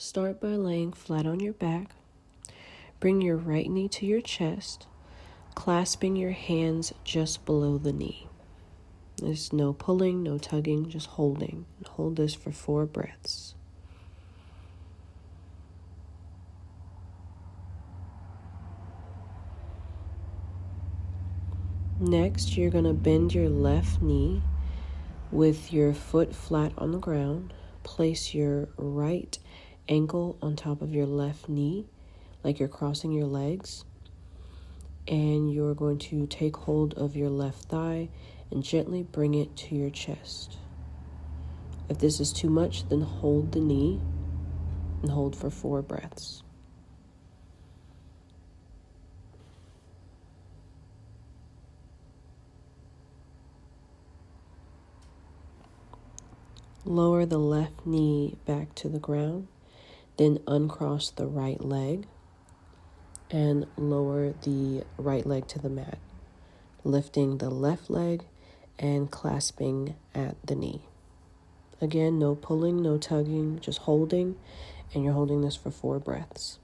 Start by laying flat on your back. Bring your right knee to your chest, clasping your hands just below the knee. There's no pulling, no tugging, just holding. Hold this for 4 breaths. Next, you're going to bend your left knee with your foot flat on the ground. Place your right ankle on top of your left knee, like you're crossing your legs. And you're going to take hold of your left thigh and gently bring it to your chest. If this is too much, then hold the knee and hold for 4 breaths. Lower the left knee back to the ground, then uncross the right leg and lower the right leg to the mat, lifting the left leg and clasping at the knee. Again, no pulling, no tugging, just holding, and you're holding this for 4 breaths.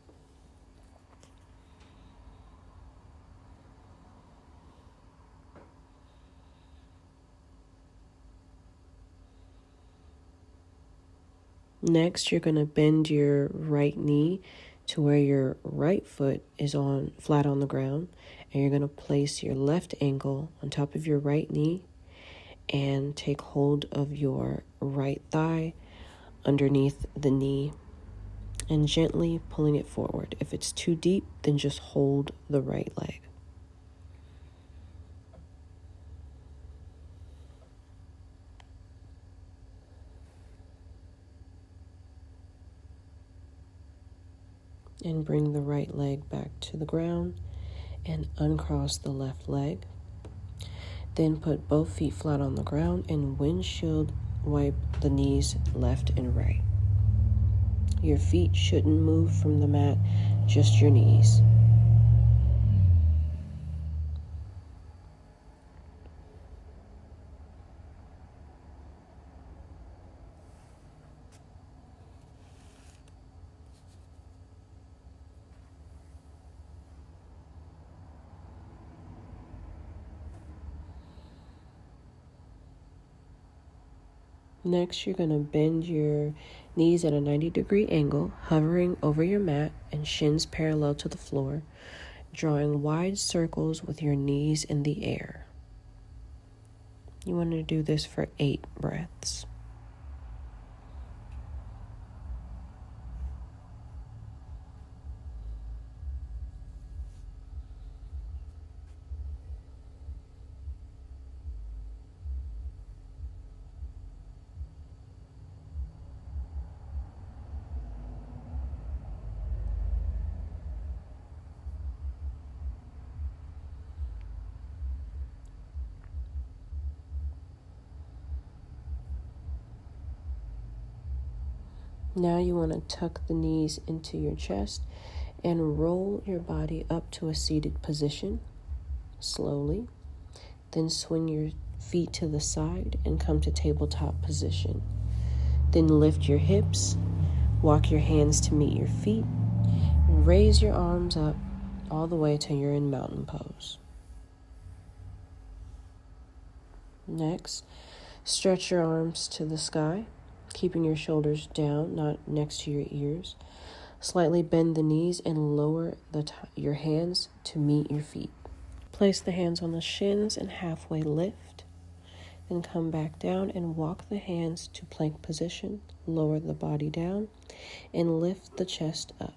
Next, you're going to bend your right knee to where your right foot is flat on the ground, and you're going to place your left ankle on top of your right knee and take hold of your right thigh underneath the knee and gently pulling it forward. If it's too deep, then just hold the right leg. And bring the right leg back to the ground and uncross the left leg. Then put both feet flat on the ground and windshield wipe the knees left and right. Your feet shouldn't move from the mat, just your knees. Next, you're going to bend your knees at a 90-degree angle, hovering over your mat and shins parallel to the floor, drawing wide circles with your knees in the air. You want to do this for 8 breaths. Now you want to tuck the knees into your chest and roll your body up to a seated position slowly. Then swing your feet to the side and come to tabletop position. Then lift your hips, walk your hands to meet your feet, and raise your arms up all the way till you're in mountain pose. Next, stretch your arms to the sky, keeping your shoulders down, not next to your ears. Slightly bend the knees and lower your hands to meet your feet. Place the hands on the shins and halfway lift. Then come back down and walk the hands to plank position. Lower the body down and lift the chest up.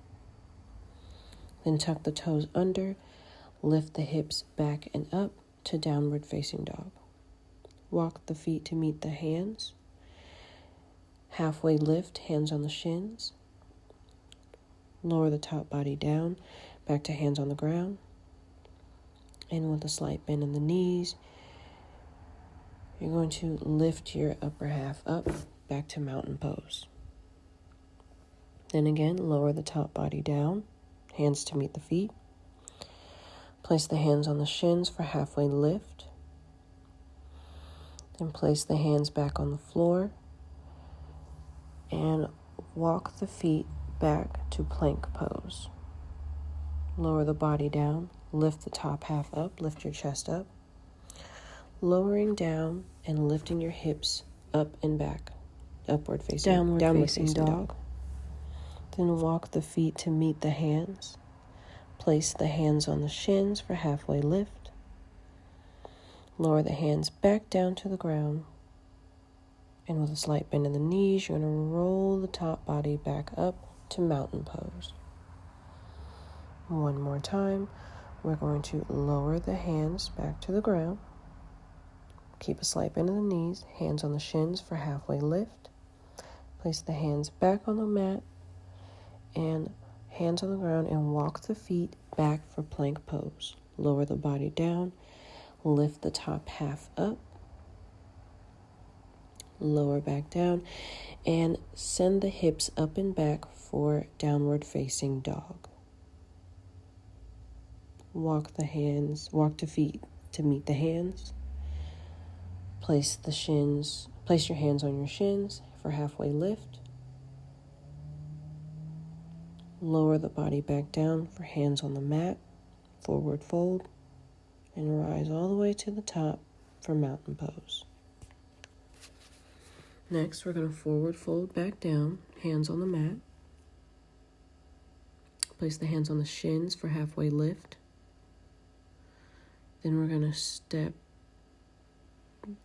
Then tuck the toes under, lift the hips back and up to downward facing dog. Walk the feet to meet the hands. Halfway lift, hands on the shins. Lower the top body down, back to hands on the ground. And with a slight bend in the knees, you're going to lift your upper half up, back to mountain pose. Then again, lower the top body down, hands to meet the feet. Place the hands on the shins for halfway lift. Then place the hands back on the floor and walk the feet back to plank pose. Lower the body down, lift the top half up, lift your chest up. Lowering down and lifting your hips up and back. Downward facing dog. Then walk the feet to meet the hands. Place the hands on the shins for halfway lift. Lower the hands back down to the ground. And with a slight bend in the knees, you're going to roll the top body back up to mountain pose. One more time. We're going to lower the hands back to the ground. Keep a slight bend in the knees, hands on the shins for halfway lift. Place the hands back on the mat and hands on the ground and walk the feet back for plank pose. Lower the body down, lift the top half up, lower back down, and send the hips up and back for downward facing dog. Walk the feet to meet the hands. Place your hands on your shins for halfway lift. Lower the body back down for hands on the mat, forward fold, and rise all the way to the top for mountain pose. Next, we're going to forward fold back down, hands on the mat. Place the hands on the shins for halfway lift. Then we're going to step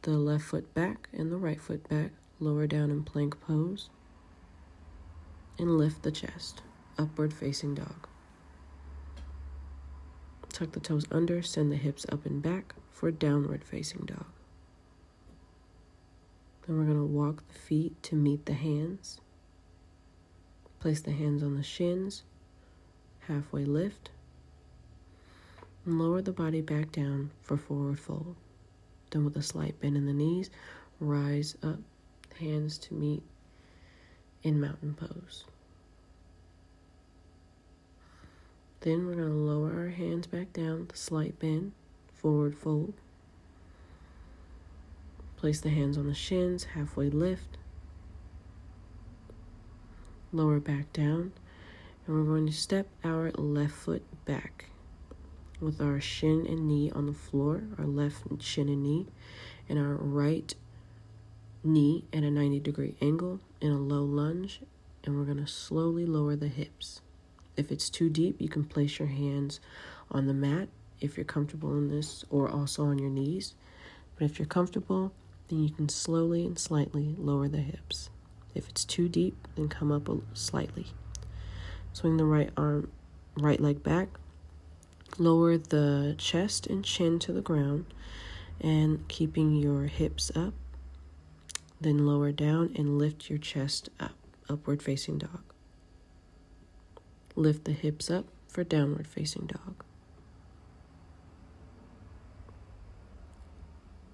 the left foot back and the right foot back, lower down in plank pose, and lift the chest, upward facing dog. Tuck the toes under, send the hips up and back for downward facing dog. Then we're going to walk the feet to meet the hands. Place the hands on the shins, halfway lift, and lower the body back down for forward fold. Then with a slight bend in the knees, rise up, hands to meet in mountain pose. Then we're going to lower our hands back down with a slight bend, forward fold. Place the hands on the shins, halfway lift. Lower back down, and we're going to step our left foot back with our shin and knee on the floor, our left shin and knee, and our right knee at a 90-degree angle in a low lunge, and we're going to slowly lower the hips. If it's too deep, you can place your hands on the mat if you're comfortable in this, or also on your knees. But if you're comfortable, then you can slowly and slightly lower the hips. If it's too deep, then come up slightly. Swing the right leg back. Lower the chest and chin to the ground and keeping your hips up. Then lower down and lift your chest up, upward facing dog. Lift the hips up for downward facing dog.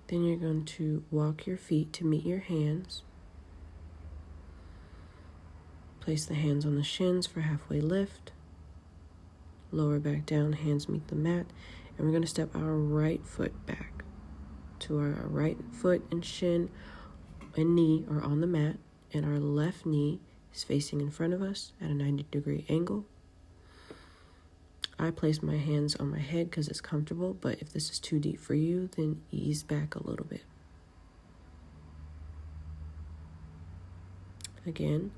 Then you're going to walk your feet to meet your hands. Place the hands on the shins for halfway lift. Lower back down, hands meet the mat. And we're going to step our right foot back to our right foot and shin and knee are on the mat. And our left knee is facing in front of us at a 90-degree angle. I place my hands on my head because it's comfortable, but if this is too deep for you, then ease back a little bit. Again,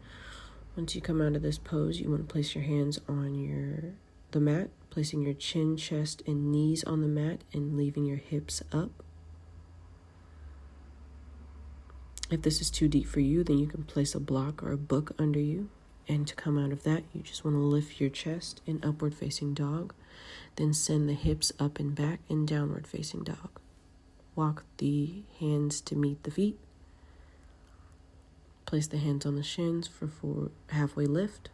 once you come out of this pose, you want to place your hands on the mat, placing your chin, chest, and knees on the mat and leaving your hips up. If this is too deep for you, then you can place a block or a book under you. And to come out of that, you just want to lift your chest in upward facing dog. Then send the hips up and back in downward facing dog. Walk the hands to meet the feet. Place the hands on the shins for halfway lift.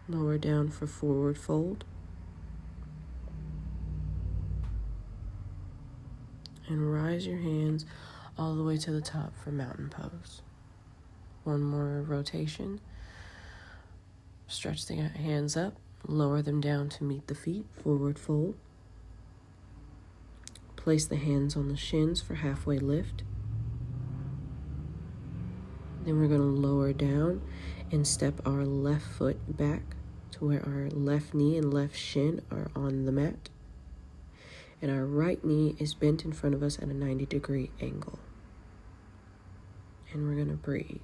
Lower down for forward fold. And rise your hands all the way to the top for mountain pose. One more rotation. Stretch the hands up, lower them down to meet the feet, forward fold. Place the hands on the shins for halfway lift. Then we're going to lower down and step our left foot back to where our left knee and left shin are on the mat. And our right knee is bent in front of us at a 90-degree angle. And we're going to breathe.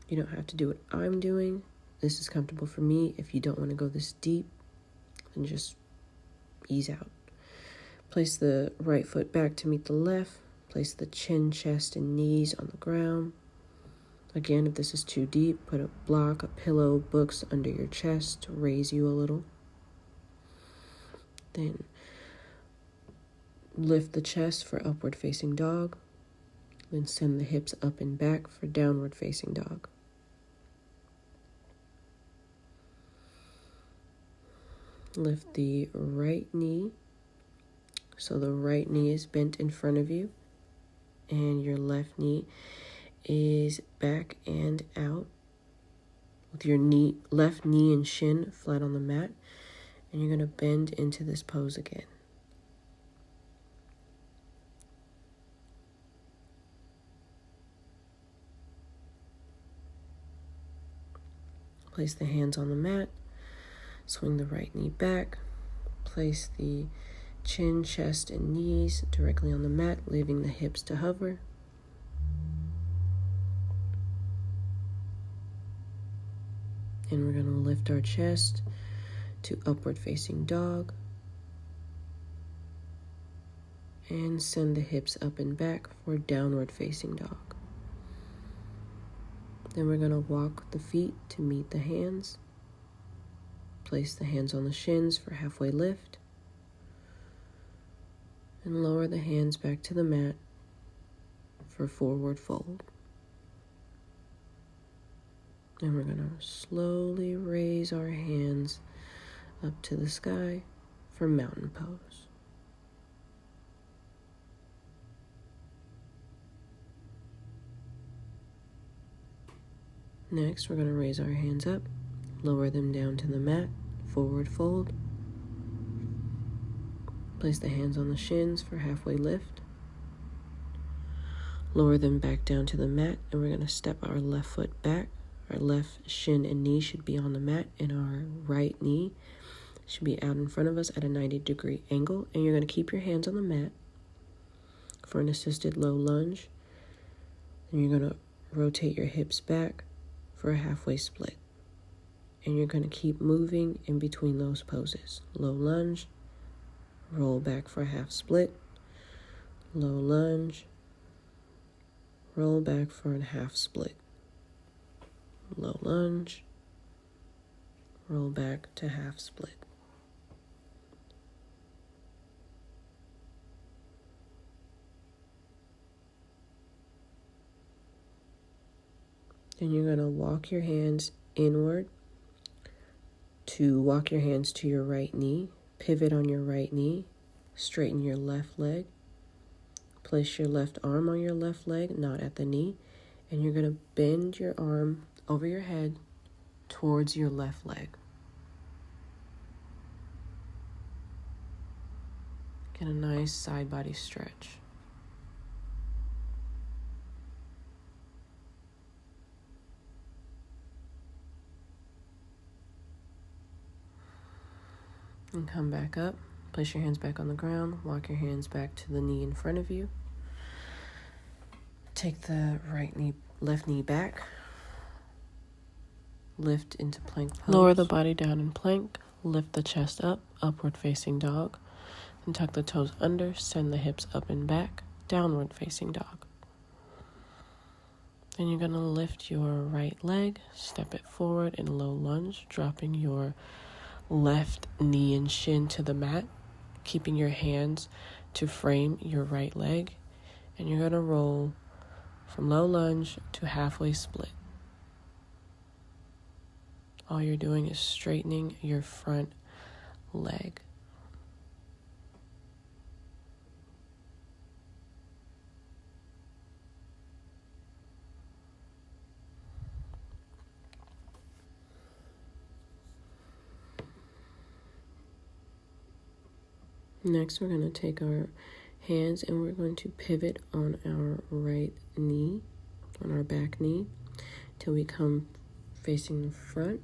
You don't have to do what I'm doing. This is comfortable for me. If you don't want to go this deep, then just ease out. Place the right foot back to meet the left. Place the chin, chest, and knees on the ground. Again, if this is too deep, put a block, a pillow, books under your chest to raise you a little. Then lift the chest for upward facing dog. Then send the hips up and back for downward facing dog. Lift the right knee. So the right knee is bent in front of you. And your left knee is back and out with your left knee and shin flat on the mat, and you're going to bend into this pose again. Place the hands on the mat, swing the right knee back, place the chin, chest, and knees directly on the mat, leaving the hips to hover. And we're going to lift our chest to upward facing dog. And send the hips up and back for downward facing dog. Then we're going to walk the feet to meet the hands. Place the hands on the shins for halfway lift. And lower the hands back to the mat for forward fold. And we're going to slowly raise our hands up to the sky for mountain pose. Next, we're going to raise our hands up, lower them down to the mat, forward fold. Place the hands on the shins for halfway lift. Lower them back down to the mat, and we're going to step our left foot back. Our left shin and knee should be on the mat, and our right knee should be out in front of us at a 90-degree angle. And you're going to keep your hands on the mat for an assisted low lunge. And you're going to rotate your hips back for a halfway split. And you're going to keep moving in between those poses. Low lunge, roll back for a half split, low lunge, roll back for a half split. Low lunge, roll back to half split. Then you're going to walk your hands inward to walk your hands to your right knee, pivot on your right knee, straighten your left leg, place your left arm on your left leg, not at the knee, and you're going to bend your arm over your head towards your left leg. Get a nice side body stretch. And come back up. Place your hands back on the ground. Walk your hands back to the knee in front of you. Take the left knee back. Lift into plank pose. Lower the body down in plank. Lift the chest up, upward facing dog. And tuck the toes under. Send the hips up and back, downward facing dog. Then you're going to lift your right leg, step it forward in low lunge, dropping your left knee and shin to the mat, keeping your hands to frame your right leg. And you're going to roll from low lunge to halfway split. All you're doing is straightening your front leg. Next, we're going to take our hands, and we're going to pivot on our right knee, on our back knee, till we come facing the front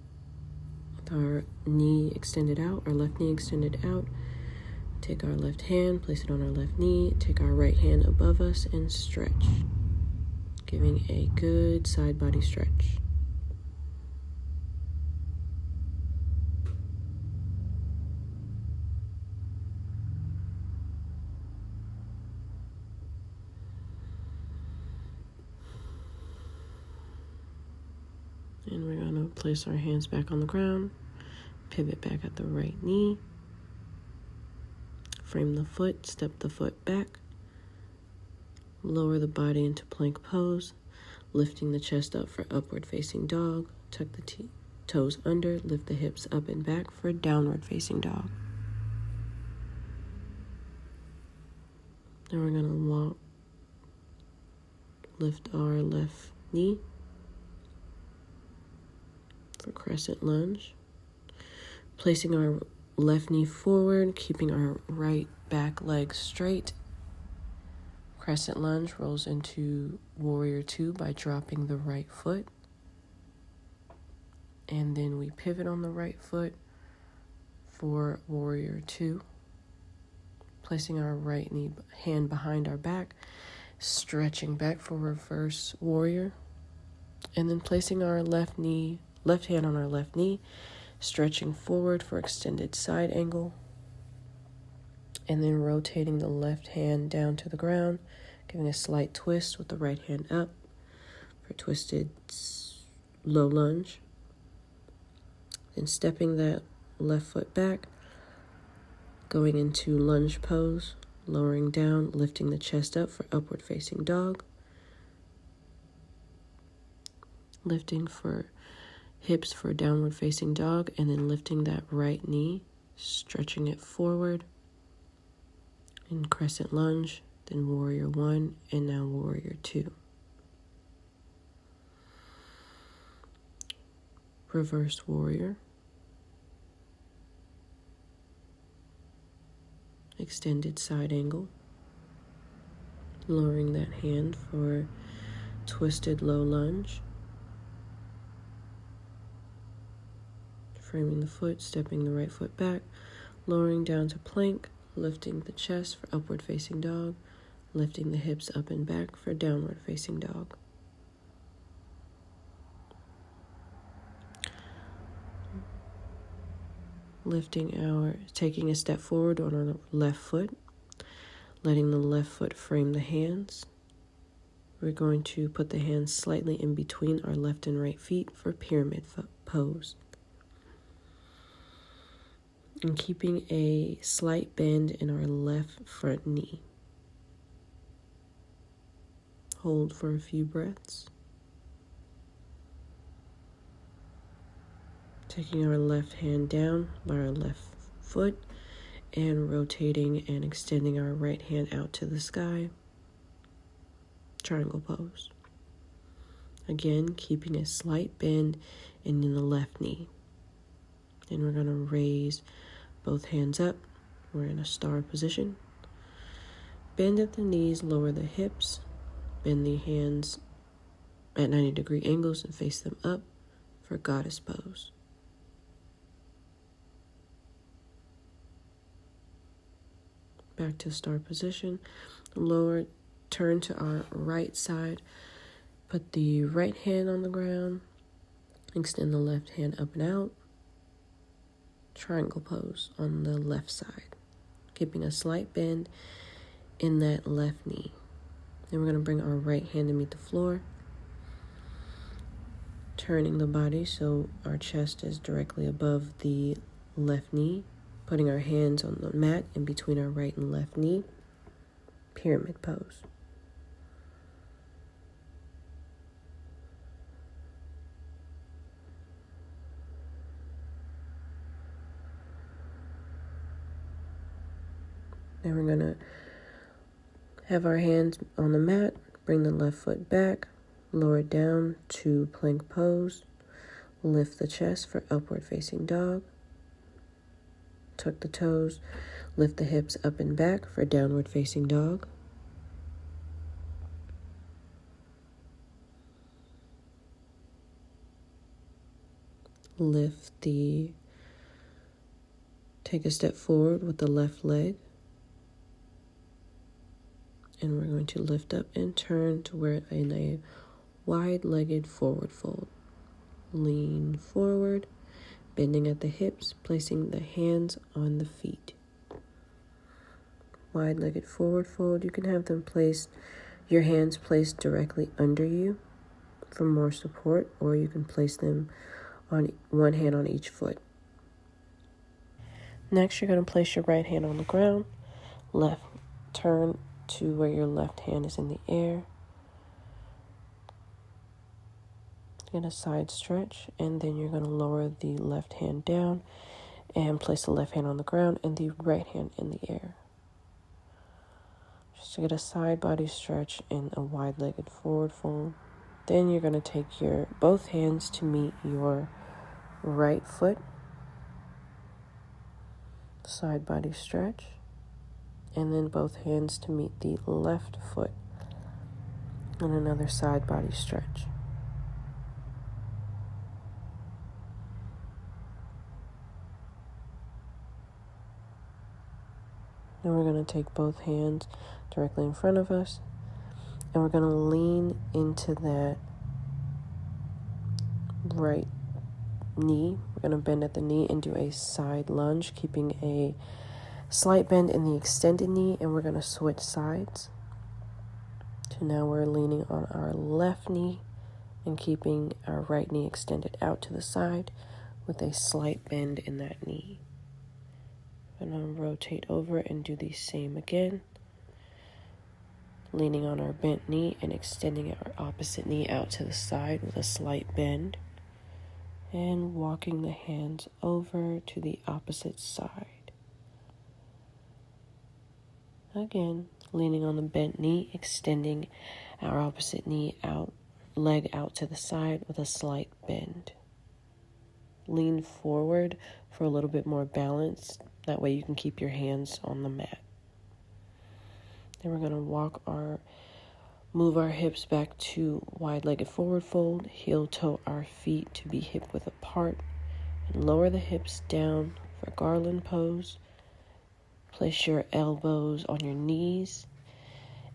with our knee extended out, our left knee extended out. Take our left hand, place it on our left knee, take our right hand above us and stretch, giving a good side body stretch. And we're going to place our hands back on the ground, pivot back at the right knee, frame the foot, step the foot back, lower the body into plank pose, lifting the chest up for upward facing dog, tuck the toes under, lift the hips up and back for downward facing dog. Then we're going to walk, lift our left knee for crescent lunge, placing our left knee forward, keeping our right back leg straight. Crescent lunge rolls into warrior two by dropping the right foot, and then we pivot on the right foot for warrior two, placing our right knee hand behind our back, stretching back for reverse warrior, and then placing our left hand on our left knee, stretching forward for extended side angle, and then rotating the left hand down to the ground, giving a slight twist with the right hand up for twisted low lunge. Then stepping that left foot back, going into lunge pose, lowering down, lifting the chest up for upward facing dog, lifting for hips for downward facing dog, and then lifting that right knee, stretching it forward in crescent lunge, then warrior one, and now warrior two. Reverse warrior. Extended side angle. Lowering that hand for twisted low lunge. Framing the foot, stepping the right foot back, lowering down to plank, lifting the chest for upward facing dog, lifting the hips up and back for downward facing dog. Taking a step forward on our left foot, letting the left foot frame the hands. We're going to put the hands slightly in between our left and right feet for pyramid pose. And keeping a slight bend in our left front knee. Hold for a few breaths. Taking our left hand down by our left foot and rotating and extending our right hand out to the sky. Triangle pose. Again, keeping a slight bend in the left knee. And we're going to raise both hands up. We're in a star position. Bend at the knees, lower the hips. Bend the hands at 90-degree angles and face them up for goddess pose. Back to star position. Lower, turn to our right side. Put the right hand on the ground. Extend the left hand up and out. Triangle pose on the left side. Keeping a slight bend in that left knee. Then we're going to bring our right hand to meet the floor. Turning the body so our chest is directly above the left knee. Putting our hands on the mat in between our right and left knee. Pyramid pose. Then we're going to have our hands on the mat, bring the left foot back, lower it down to plank pose, lift the chest for upward facing dog, tuck the toes, Lift the hips up and back for downward facing dog. Take a step forward with the left leg. And we're going to lift up and turn to where in a wide-legged forward fold. Lean forward, bending at the hips, placing the hands on the feet. Wide-legged forward fold. You can have your hands placed directly under you for more support, or you can place them on one hand on each foot. Next, you're going to place your right hand on the ground, turn to where your left hand is in the air. Get a side stretch, and then you're going to lower the left hand down and place the left hand on the ground and the right hand in the air. Just to get a side body stretch in a wide-legged forward fold. Then you're going to take both hands to meet your right foot. Side body stretch. And then both hands to meet the left foot. And another side body stretch. Then we're going to take both hands directly in front of us, and we're going to lean into that right knee. We're going to bend at the knee and do a side lunge, keeping a slight bend in the extended knee, and we're going to switch sides. So now we're leaning on our left knee and keeping our right knee extended out to the side with a slight bend in that knee. I'm going to rotate over and do the same again. Leaning on our bent knee and extending our opposite knee out to the side with a slight bend. And walking the hands over to the opposite side. Again, leaning on the bent knee, extending our opposite leg out to the side with a slight bend. Lean forward for a little bit more balance. That way you can keep your hands on the mat. Then we're going to move our hips back to wide-legged forward fold, heel toe our feet to be hip width apart, and lower the hips down for Garland Pose. Place your elbows on your knees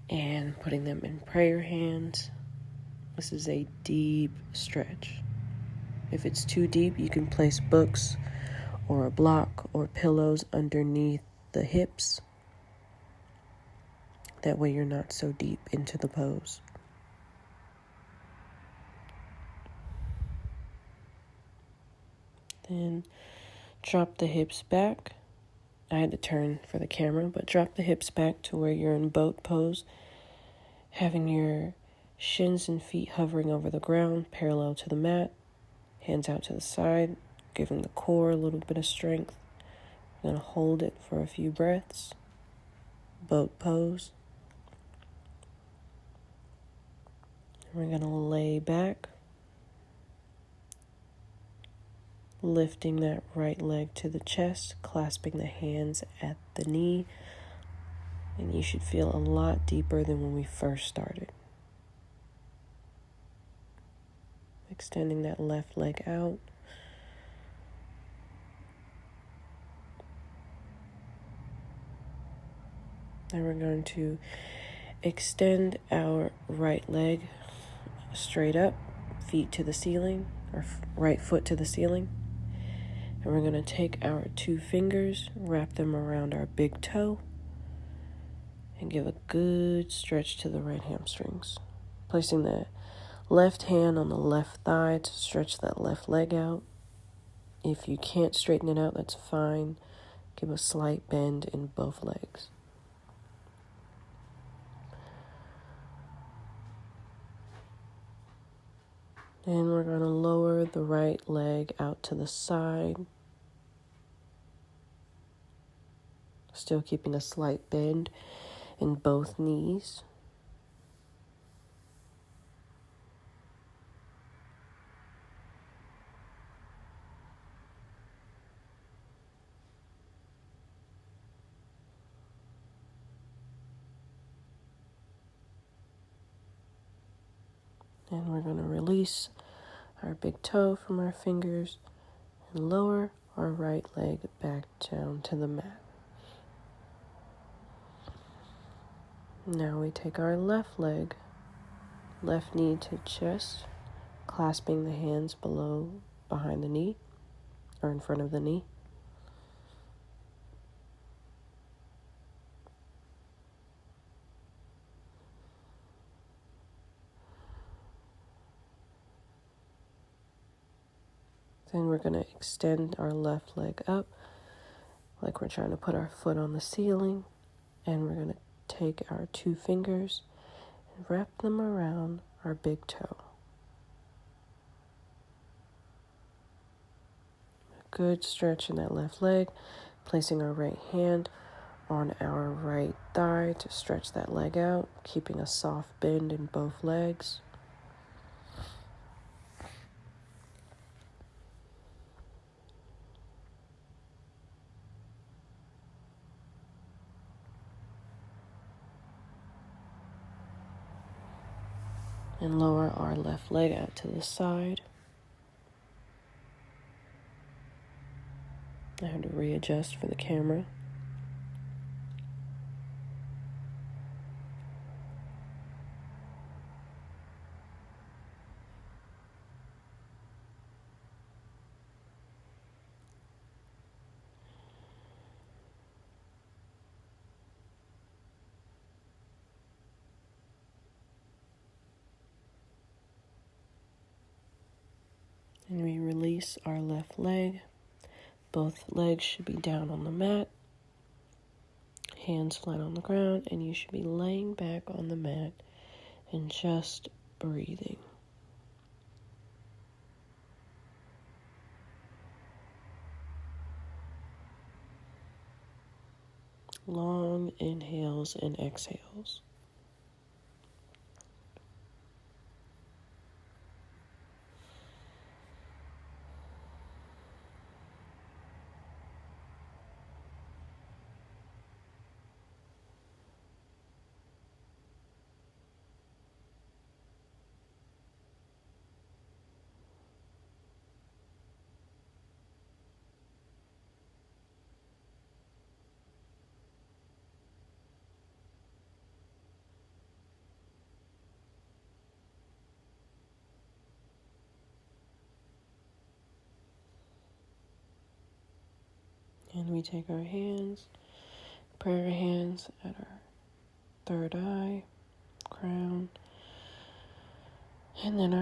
and putting them in prayer hands. This is a deep stretch. If it's too deep, you can place books or a block or pillows underneath the hips. That way you're not so deep into the pose. Then drop the hips back. I had to turn for the camera, but drop the hips back to where you're in boat pose, having your shins and feet hovering over the ground, parallel to the mat, hands out to the side, giving the core a little bit of strength. I'm going to hold it for a few breaths. Boat pose. We're going to lay back, lifting that right leg to the chest, clasping the hands at the knee, and you should feel a lot deeper than when we first started. Extending that left leg out. Then we're going to extend our right leg straight up, feet to the ceiling, or right foot to the ceiling. And we're going to take our two fingers, wrap them around our big toe, and give a good stretch to the right hamstrings. Placing the left hand on the left thigh to stretch that left leg out. If you can't straighten it out, that's fine. Give a slight bend in both legs. Then we're going to lower the right leg out to the side. Still keeping a slight bend in both knees. And we're going to release our big toe from our fingers and lower our right leg back down to the mat. Now we take our left leg, left knee to chest, clasping the hands behind the knee, or in front of the knee. Then we're going to extend our left leg up like we're trying to put our foot on the ceiling. And we're going to take our two fingers and wrap them around our big toe. A good stretch in that left leg, placing our right hand on our right thigh to stretch that leg out, keeping a soft bend in both legs. And lower our left leg out to the side. I had to readjust for the camera. And we release our left leg. Both legs should be down on the mat, hands flat on the ground, and you should be laying back on the mat and just breathing. Long inhales and exhales. And we take our hands, prayer hands at our third eye, crown, and then our